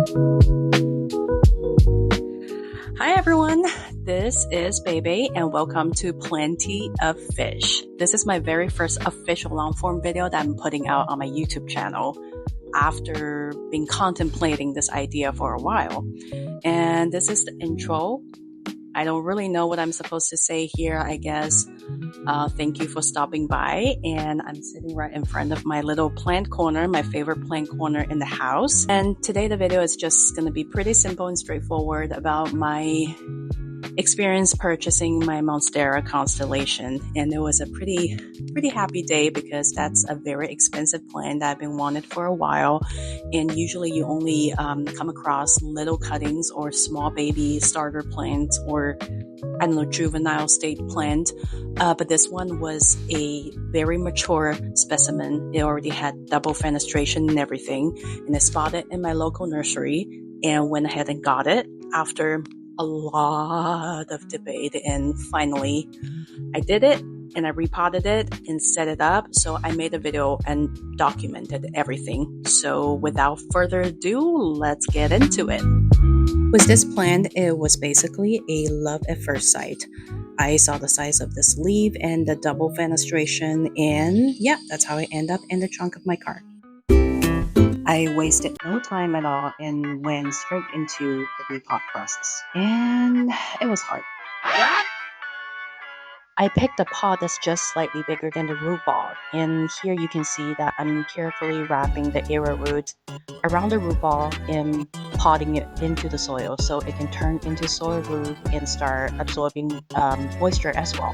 Hi everyone, this is Bebe and welcome to Plenty of Fish. This is my very first official long form video that I'm putting out on my YouTube channel after being contemplating this idea for a while. And this is the intro. I don't really know what I'm supposed to say here, I guess. Thank you for stopping by, and I'm sitting right in front of my little plant corner, my favorite plant corner in the house. And today the video is just going to be pretty simple and straightforward about my experience purchasing my Monstera Constellation. And it was a pretty happy day because that's a very expensive plant that I've been wanted for a while. And usually you only come across little cuttings or small baby starter plants or I don't know, juvenile state plant. But this one was a very mature specimen. It already had double fenestration and everything. And I spotted it in my local nursery and went ahead and got it after a lot of debate. And finally, I did it and I repotted it and set it up. So I made a video and documented everything. So without further ado, let's get into it. With this plant, it was basically a love at first sight. I saw the size of this leaf and the double fenestration, and yeah, that's how I end up in the trunk of my car. I wasted no time at all and went straight into the repot process, and it was hard. I picked a pot that's just slightly bigger than the root ball, and here you can see that I'm carefully wrapping the arrowroot around the root ball and potting it into the soil so it can turn into soil root and start absorbing moisture as well.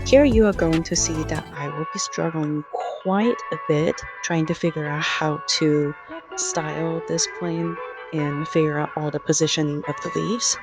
Here you are going to see that I will be struggling quite a bit trying to figure out how to style this plant and figure out all the positioning of the leaves.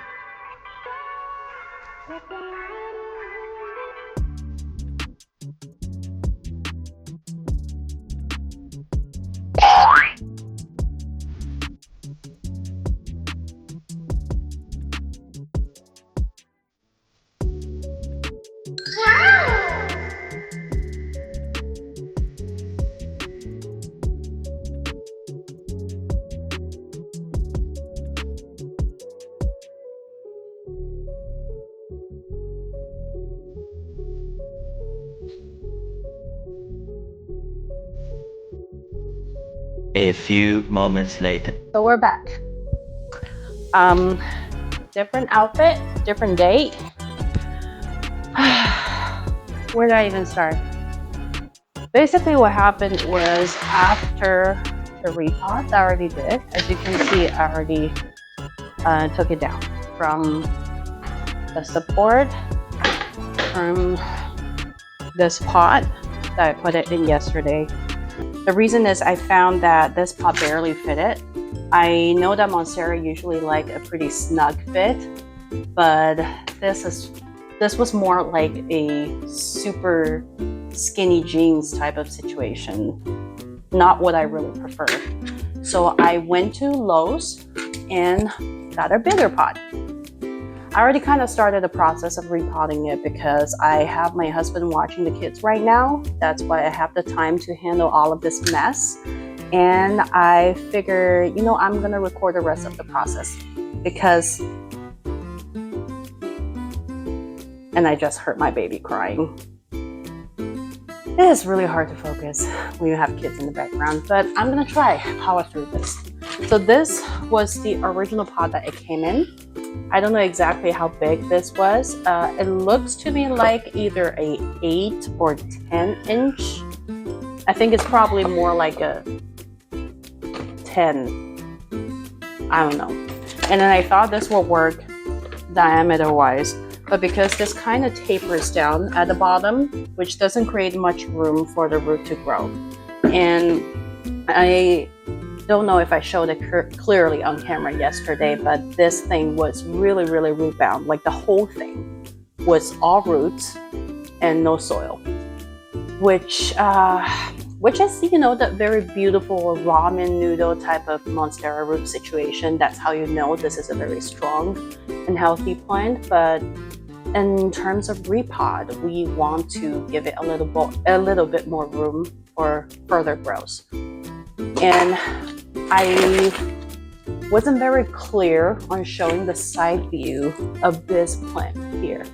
A few moments later. So we're back. Different outfit, different date. Where did I even start? Basically what happened was after the repot I already did, as you can see, I already took it down from the support from this pot that I put it in yesterday. The reason is I found that this pot barely fitted. I know that Monstera usually like a pretty snug fit, but this was more like a super skinny jeans type of situation. Not what I really prefer. So I went to Lowe's and got a bigger pot. I already kind of started the process of repotting it because I have my husband watching the kids right now. That's why I have the time to handle all of this mess. And I figure, you know, I'm gonna record the rest of the process because, and I just heard my baby crying. It is really hard to focus when you have kids in the background, but I'm gonna try power through this. So this was the original pot that it came in. I don't know exactly how big this was. It looks to me like either a 8 or 10 inch. I think it's probably more like a 10. I don't know. And then I thought this would work diameter wise, but because this kind of tapers down at the bottom, which doesn't create much room for the root to grow. And I don't know if I showed it clearly on camera yesterday, but this thing was really root bound. Like the whole thing was all roots and no soil, which which is, you know, that very beautiful ramen noodle type of Monstera root situation. That's how you know this is a very strong and healthy plant. But in terms of repot, we want to give it a little bit more room for further growth. And I wasn't very clear on showing the side view of this plant here.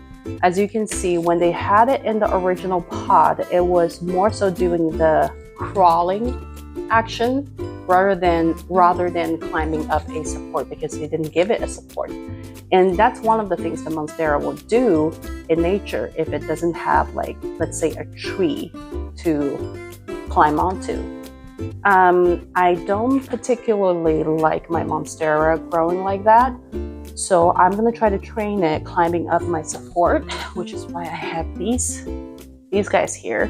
As you can see, when they had it in the original pot, it was more so doing the crawling action rather than climbing up a support, because they didn't give it a support. And that's one of the things the Monstera will do in nature if it doesn't have, like, let's say, a tree to climb onto. I don't particularly like my Monstera growing like that. So I'm gonna try to train it climbing up my support, which is why I have these guys here.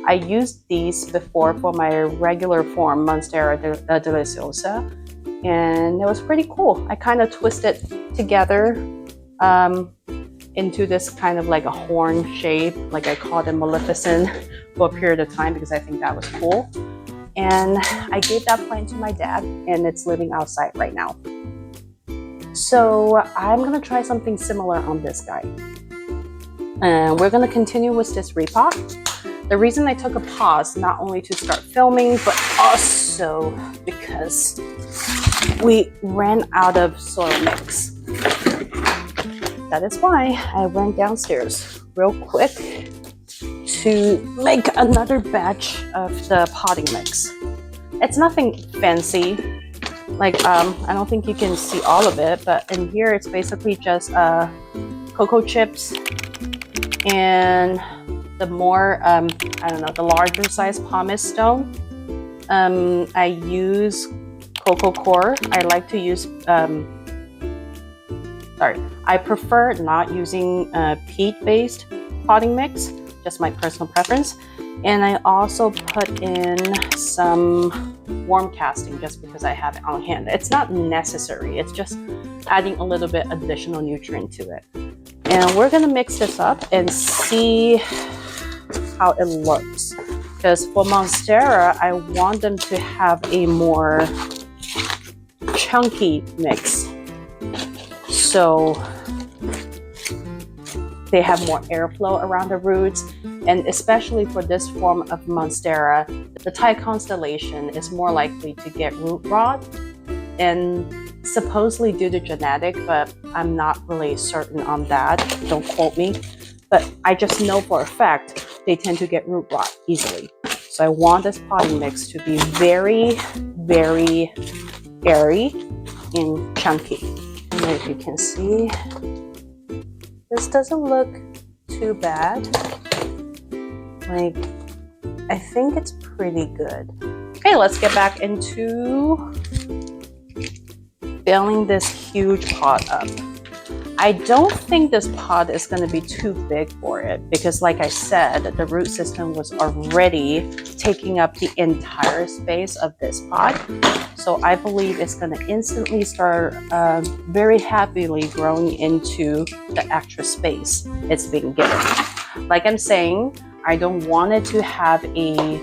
I used these before for my regular form, Monstera deliciosa, and it was pretty cool. I kind of twisted together into this kind of like a horn shape, like I called it Maleficent, for a period of time because I think that was cool. And I gave that plant to my dad, and it's living outside right now. So I'm gonna try something similar on this guy. And we're gonna continue with this repot. The reason I took a pause, not only to start filming, but also because we ran out of soil mix. That is why I went downstairs real quick to make another batch of the potting mix. It's nothing fancy. Like, I don't think you can see all of it, but in here it's basically just cocoa chips and the more, I don't know, the larger size pumice stone. I use cocoa core. I like to use, I prefer not using peat-based potting mix, just my personal preference. And I also put in some worm casting just because I have it on hand. It's not necessary, it's just adding a little bit additional nutrient to it. And we're gonna mix this up and see how it looks. Because for Monstera, I want them to have a more chunky mix, so they have more airflow around the roots. And especially for this form of Monstera, the Thai Constellation is more likely to get root rot, and supposedly due to genetic, but I'm not really certain on that. Don't quote me. But I just know for a fact they tend to get root rot easily. So I want this potting mix to be very, very airy and chunky. And as you can see, this doesn't look too bad. Like, I think it's pretty good. Okay, let's get back into filling this huge pot up. I don't think this pot is going to be too big for it because, like I said, the root system was already taking up the entire space of this pot. So I believe it's going to instantly start very happily growing into the extra space it's being given. Like I'm saying, I don't want it to have a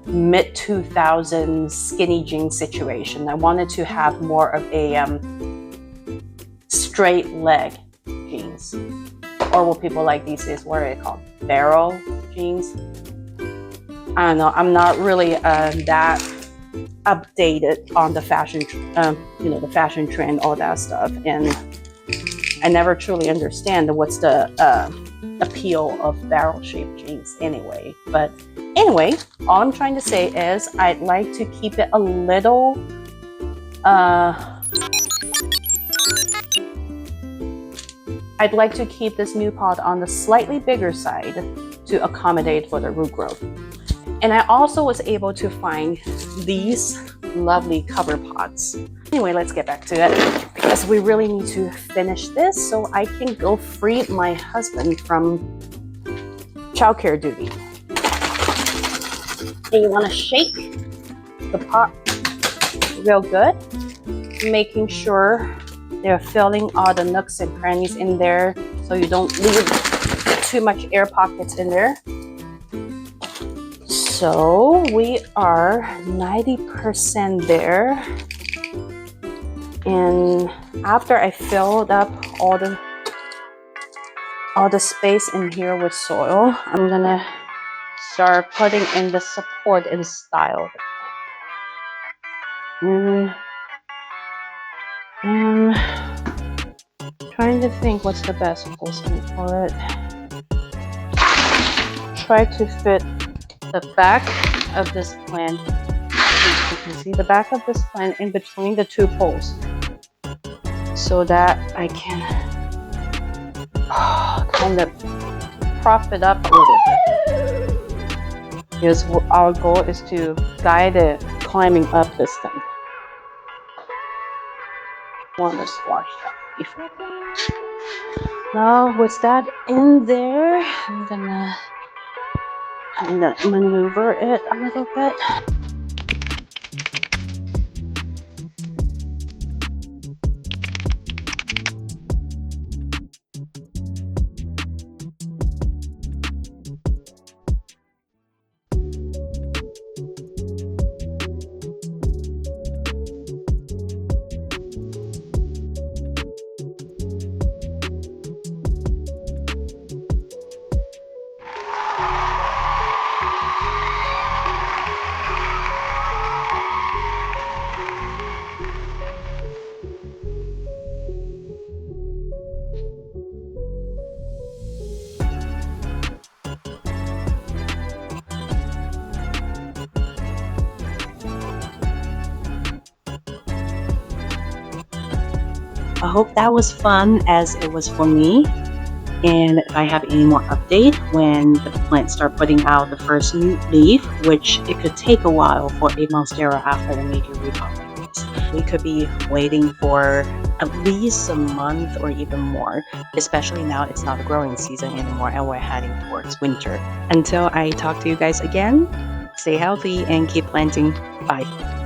mid-2000s skinny jean situation. I want it to have more of a straight leg jeans, or what people like these days, what are they called? Barrel jeans? I don't know. I'm not really that updated on the fashion, you know, the fashion trend, all that stuff, and I never truly understand what's the appeal of barrel-shaped jeans anyway. But anyway, all I'm trying to say is I'd like to keep it a little I'd like to keep this new pot on the slightly bigger side to accommodate for the root growth. And I also was able to find these lovely cover pots. Anyway, let's get back to it because we really need to finish this so I can go free my husband from childcare duty. And you want to shake the pot real good, making sure they're filling all the nooks and crannies in there so you don't leave too much air pockets in there. So we are 90% there. And after I filled up all the space in here with soil, I'm gonna start putting in the support and style. And I'm trying to think what's the best placement for it. Try to fit the back of this plant. You can see the back of this plant in between the two poles, so that I can kind of prop it up a little bit. Because our goal is to guide it climbing up this thing. Want to squash that before. Now with that in there, I'm gonna kind of maneuver it a little bit. I hope that was fun as it was for me. And if I have any more update when the plants start putting out the first new leaf, which it could take a while for a Monstera after the major repot. We could be waiting for at least a month or even more, especially now it's not a growing season anymore and we're heading towards winter. Until I talk to you guys again, stay healthy and keep planting. Bye.